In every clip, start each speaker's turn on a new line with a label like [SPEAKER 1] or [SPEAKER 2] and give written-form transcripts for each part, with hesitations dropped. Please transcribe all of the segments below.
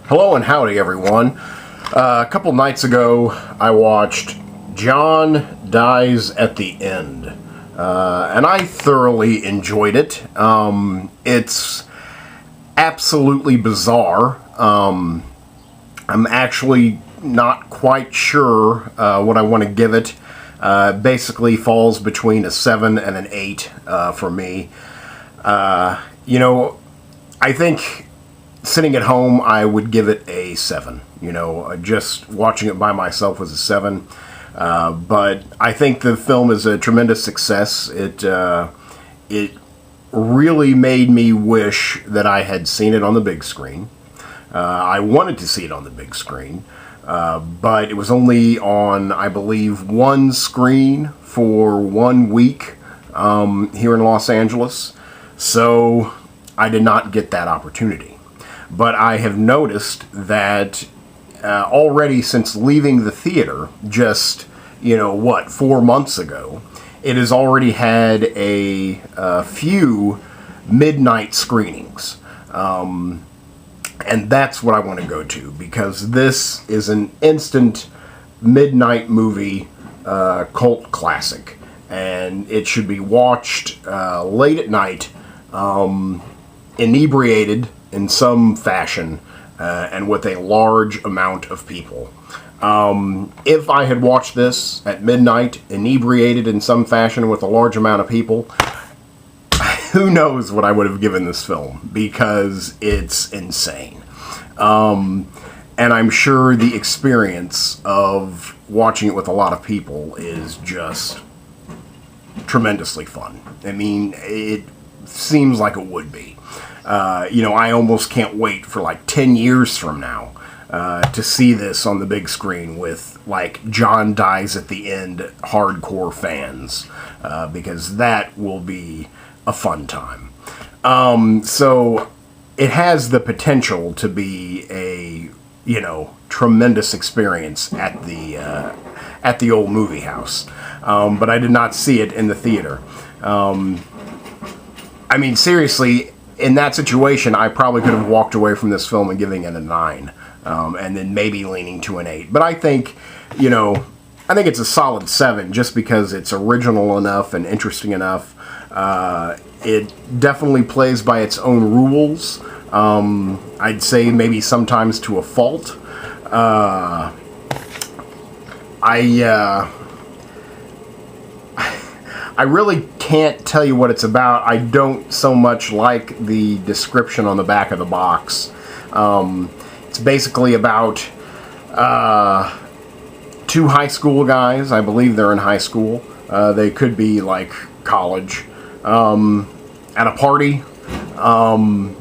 [SPEAKER 1] Hello and howdy, everyone. A couple nights ago, I watched John Dies at the End, and I thoroughly enjoyed it. It's absolutely bizarre. I'm actually not quite sure what I want to give it. Basically falls between a 7 and an 8 for me. I think sitting at home, I would give it a 7. Just watching it by myself was a 7. But I think the film is a tremendous success. It really made me wish that I had seen it on the big screen. I wanted to see it on the big screen, but it was only on, I believe, one screen for 1 week here in Los Angeles. So I did not get that opportunity. But I have noticed that already since leaving the theater, just, 4 months ago, it has already had a few midnight screenings. And that's what I want to go to, because this is an instant midnight movie cult classic. And it should be watched late at night, inebriated in some fashion, and with a large amount of people. If I had watched this at midnight, inebriated in some fashion with a large amount of people, who knows what I would have given this film, because it's insane. And I'm sure the experience of watching it with a lot of people is just tremendously fun. I mean, it seems like it would be. I almost can't wait for like 10 years from now to see this on the big screen with like John Dies at the End hardcore fans, because that will be a fun time. So it has the potential to be a tremendous experience at the old movie house, but I did not see it in the theater. I mean, seriously, in that situation, I probably could have walked away from this film and giving it a 9, and then maybe leaning to an 8. But I think, it's a solid 7, just because it's original enough and interesting enough. It definitely plays by its own rules. I'd say maybe sometimes to a fault. I really can't tell you what it's about. I don't so much like the description on the back of the box. It's basically about 2 high school guys. I believe they're in high school. They could be like college. At a party. I'm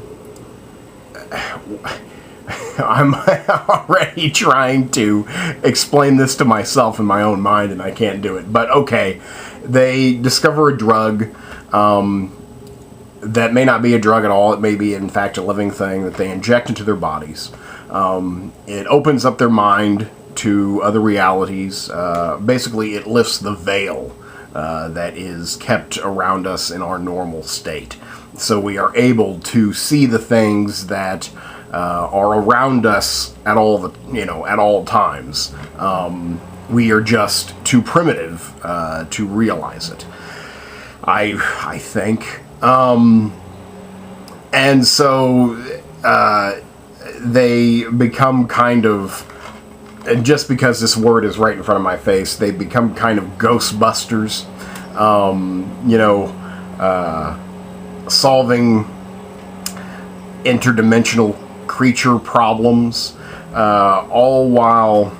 [SPEAKER 1] already trying to explain this to myself in my own mind, and I can't do it. But okay, they discover a drug that may not be a drug at all. It may be, in fact, a living thing that they inject into their bodies. It opens up their mind to other realities. Basically, it lifts the veil that is kept around us in our normal state. So we are able to see the things that are around us at all times. We are just too primitive to realize it, I think. And so they become kind of, and just because this word is right in front of my face, they become kind of Ghostbusters, solving interdimensional creature problems, all while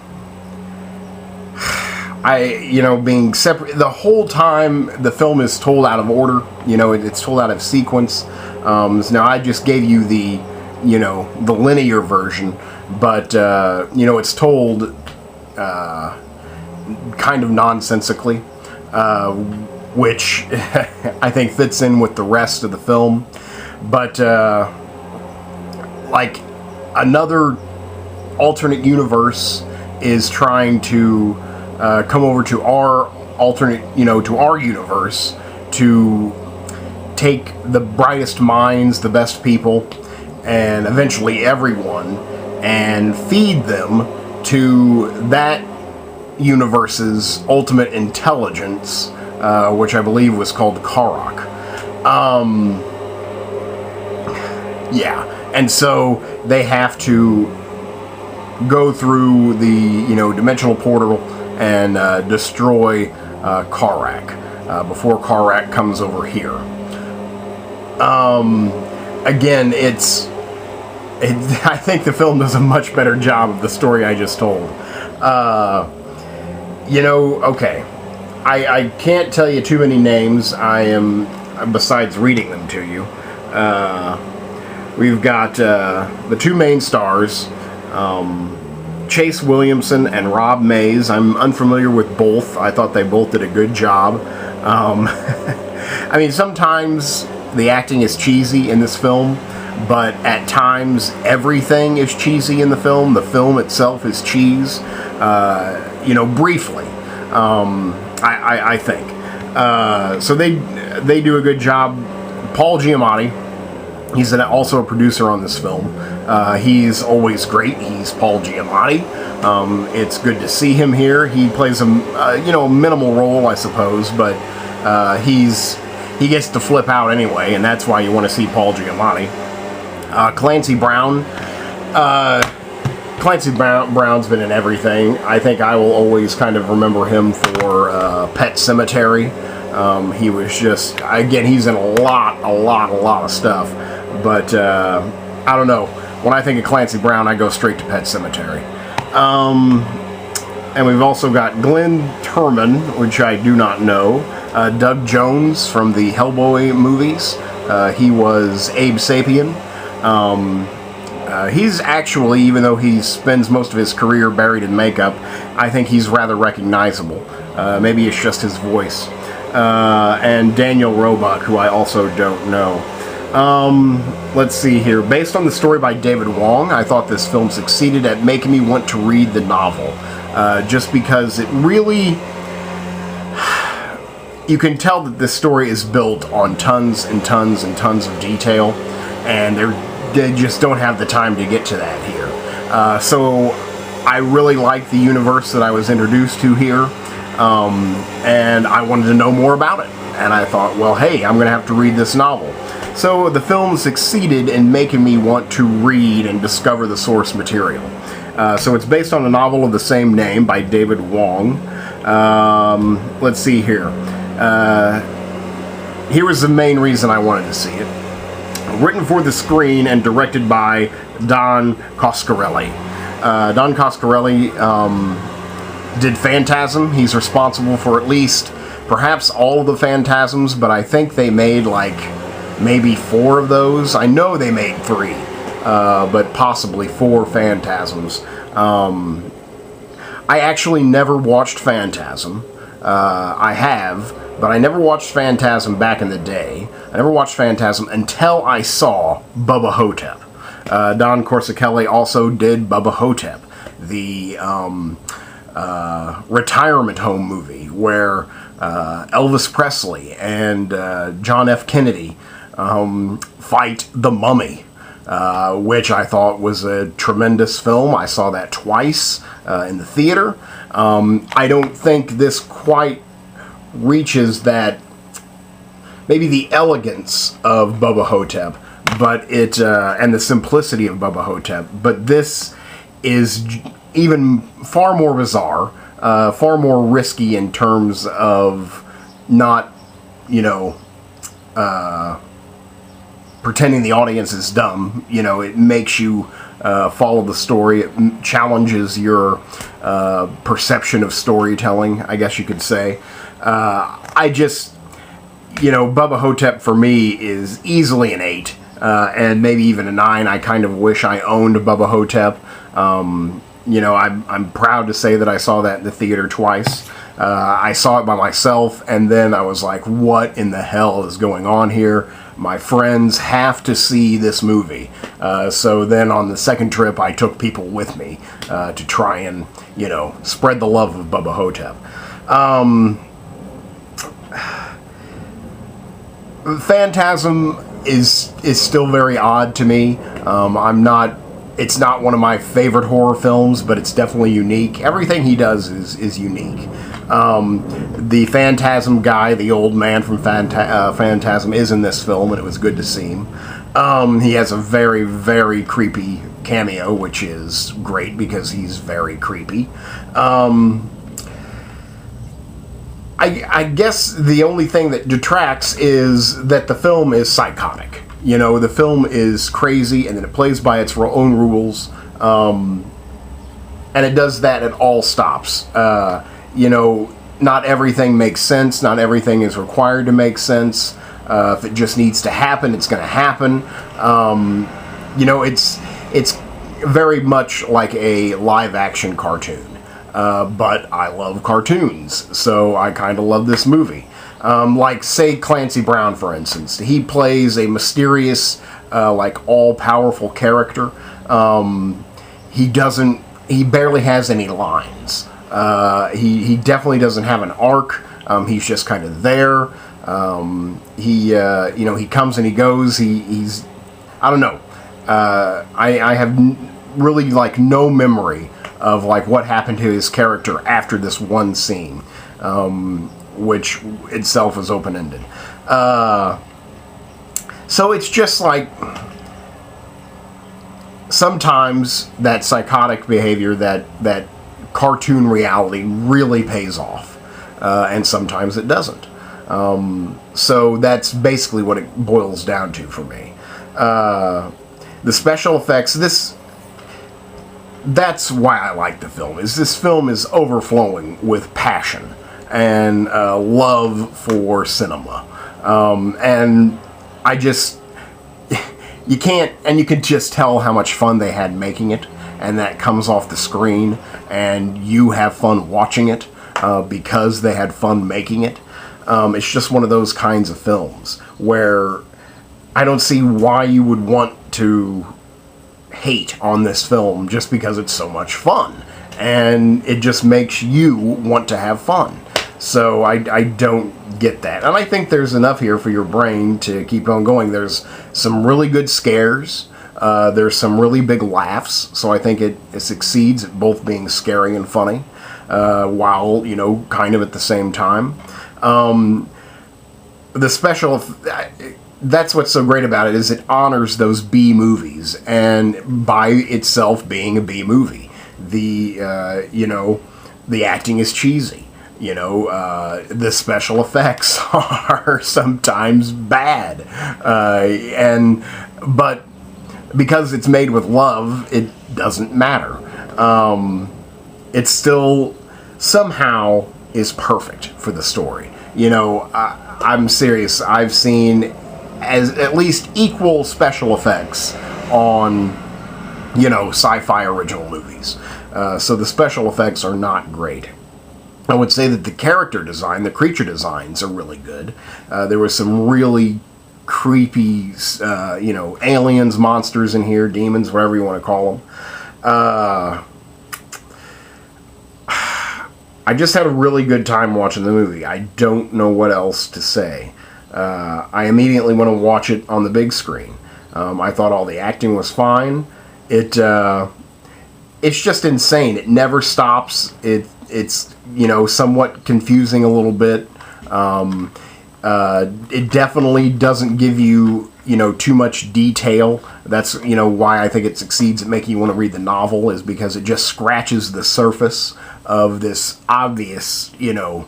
[SPEAKER 1] being separate. The whole time the film is told out of order. It's told out of sequence. So now I just gave you the linear version, but it's told kind of nonsensically, which I think fits in with the rest of the film. But like another alternate universe is trying to come over to our to our universe to take the brightest minds, the best people, and eventually everyone, and feed them to that universe's ultimate intelligence, which I believe was called Karok. Yeah, and so they have to go through the dimensional portal and destroy Karok before Karok comes over here. Again, I think the film does a much better job of the story I just told. Okay, I can't tell you too many names. Besides reading them to you. We've got the two main stars, Chase Williamson and Rob Mays. I'm unfamiliar with both. I thought they both did a good job. I mean, sometimes the acting is cheesy in this film, but at times everything is cheesy in the film. The film itself is cheese, briefly, I think. So they do a good job. Paul Giamatti, he's also a producer on this film. He's always great. He's Paul Giamatti. It's good to see him here. He plays a minimal role, I suppose, but he gets to flip out anyway, and that's why you want to see Paul Giamatti. Clancy Brown. Clancy Brown's been in everything. I think I will always kind of remember him for Pet Sematary. He was just, again, he's in a lot of stuff. But, I don't know. When I think of Clancy Brown, I go straight to Pet Sematary. And we've also got Glenn Turman, which I do not know. Doug Jones from the Hellboy movies. He was Abe Sapien. He's actually, even though he spends most of his career buried in makeup, I think he's rather recognizable. Maybe it's just his voice. And Daniel Roebuck, who I also don't know. Let's see here. Based on the story by David Wong, I thought this film succeeded at making me want to read the novel. Just because it really... You can tell that this story is built on tons and tons and tons of detail, and they just don't have the time to get to that here. So I really like the universe that I was introduced to here, and I wanted to know more about it. And I thought, well, hey, I'm going to have to read this novel. So the film succeeded in making me want to read and discover the source material. So it's based on a novel of the same name by David Wong. Let's see here. Here was the main reason I wanted to see it. Written for the screen and directed by Don Coscarelli. Don Coscarelli did Phantasm. He's responsible for at least, perhaps all of the Phantasms, but I think they made like maybe 4 of those. I know they made 3, but possibly 4 Phantasms. I actually never watched Phantasm. I have, but I never watched Phantasm back in the day. I never watched Phantasm until I saw Bubba Hotep. Don Coscarelli also did Bubba Hotep, the retirement home movie where Elvis Presley and John F. Kennedy fight the Mummy, which I thought was a tremendous film. I saw that twice in the theater. I don't think this quite reaches that, maybe the elegance of Bubba Hotep, but it and the simplicity of Bubba Hotep, but this is even far more bizarre, far more risky in terms of not, pretending the audience is dumb. It makes you follow the story. It challenges your perception of storytelling, I guess you could say. Bubba Hotep for me is easily an 8, and maybe even a 9. I kind of wish I owned Bubba Hotep. I'm proud to say that I saw that in the theater twice. I saw it by myself, and then I was like, what in the hell is going on here? My friends have to see this movie. So then on the second trip, I took people with me to try and, spread the love of Bubba Hotep. Phantasm is still very odd to me. I'm not It's not one of my favorite horror films, but it's definitely unique. Everything he does is unique. The Phantasm guy, the old man from Phantasm, is in this film, and it was good to see him. He has a very, very creepy cameo, which is great because he's very creepy. I guess the only thing that detracts is that the film is psychotic. You know, the film is crazy, and then it plays by its own rules, and it does that at all stops. You know, not everything makes sense. Not everything is required to make sense. If it just needs to happen, it's going to happen. You know, it's very much like a live-action cartoon. But I love cartoons, so I kind of love this movie. Like, say, Clancy Brown, for instance. He plays a mysterious, like, all-powerful character. He barely has any lines. He definitely doesn't have an arc. He's just kind of there. You know, he comes and he goes. He's, I don't know. I have really, like, no memory of, like, what happened to his character after this one scene, which itself is open-ended. So it's just like, sometimes that psychotic behavior, that cartoon reality really pays off, and sometimes it doesn't. So that's basically what it boils down to for me. The special effects, that's why I like the film, is this film is overflowing with passion and love for cinema. And I just, you can just tell how much fun they had making it, and that comes off the screen, and you have fun watching it because they had fun making it. It's just one of those kinds of films where I don't see why you would want to hate on this film just because it's so much fun, and it just makes you want to have fun. So I don't get that, and I think there's enough here for your brain to keep on going. There's some really good scares, there's some really big laughs, so I think it succeeds at both being scary and funny, while, you know, kind of at the same time. The special, that's what's so great about it, is it honors those B movies, and by itself being a B movie. You know, the acting is cheesy. You know, the special effects are sometimes bad. But because it's made with love, it doesn't matter. It still somehow is perfect for the story. You know, I'm serious. I've seen as at least equal special effects on, you know, sci-fi original movies. So the special effects are not great. I would say that the character design, the creature designs, are really good. There was some really creepy, you know, aliens, monsters in here, demons, whatever you want to call them. I just had a really good time watching the movie. I don't know what else to say. I immediately went to watch it on the big screen. I thought all the acting was fine. It's just insane. It never stops. It's, you know, somewhat confusing a little bit. It definitely doesn't give you, you know, too much detail. That's, you know, why I think it succeeds at making you want to read the novel, is because it just scratches the surface of this obvious, you know,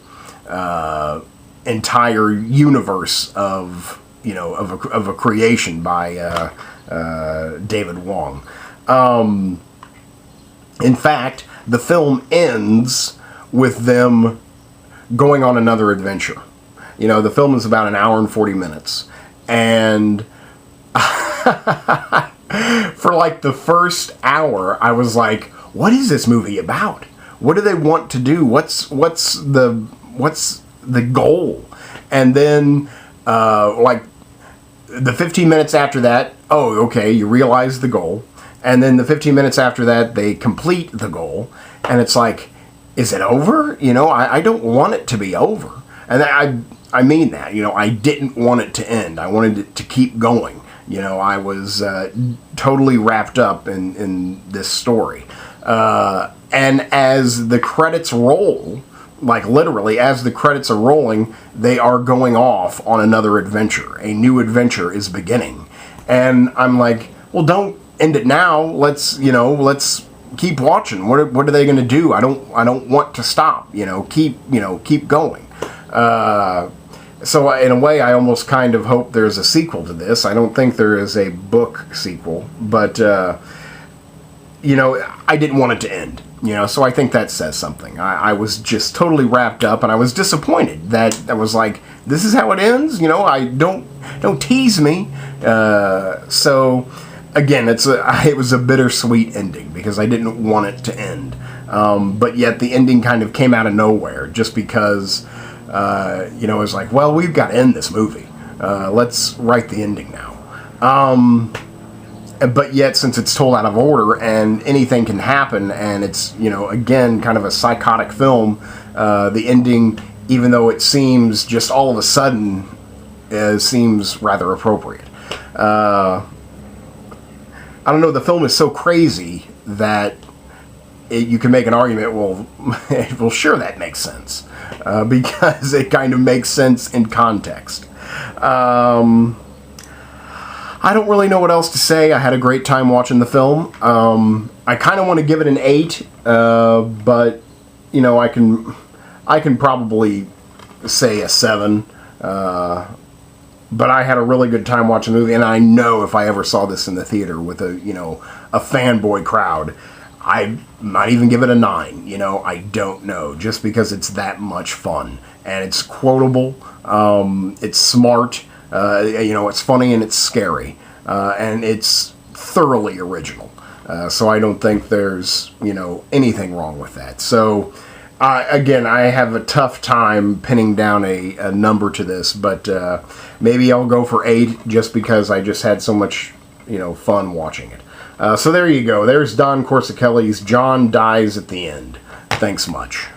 [SPEAKER 1] entire universe of, you know, of a creation by David Wong. In fact, the film ends with them going on another adventure. You know, the film is about an hour and 40 minutes. And for like the first hour, I was like, what is this movie about? What do they want to do? What's the goal? And then, like, the 15 minutes after that, oh, okay, you realize the goal. And then the 15 minutes after that, they complete the goal. And it's like, is it over? You know, I don't want it to be over. And I mean that, you know, I didn't want it to end. I wanted it to keep going. I was totally wrapped up in this story. And as the credits roll, like literally as the credits are rolling, they are going off on another adventure. A new adventure is beginning. And I'm like, well, don't end it now. Let's keep watching. What are they going to do? I don't want to stop. Keep going. So in a way, I almost kind of hope there's a sequel to this. I don't think there is a book sequel, but I didn't want it to end. So I think that says something. I was just totally wrapped up, and I was disappointed that I was like, this is how it ends. I don't tease me. So again, it was a bittersweet ending because I didn't want it to end. But yet the ending kind of came out of nowhere just because, it was like, well, we've got to end this movie. Let's write the ending now. But yet, since it's told out of order and anything can happen, and it's, again, kind of a psychotic film, the ending, even though it seems just all of a sudden, seems rather appropriate. I don't know, the film is so crazy that you can make an argument, well, sure, that makes sense, because it kind of makes sense in context. I don't really know what else to say. I had a great time watching the film. I kind of want to give it an 8, but I can probably say a 7. But I had a really good time watching the movie, and I know if I ever saw this in the theater with a fanboy crowd, I might even give it a 9. I don't know, just because it's that much fun and it's quotable. It's smart. It's funny and it's scary, and it's thoroughly original. So I don't think there's, anything wrong with that. So, again, I have a tough time pinning down a number to this, but maybe I'll go for 8 just because I just had so much, fun watching it. So there you go. There's Don Corsicelli's John Dies at the End. Thanks much.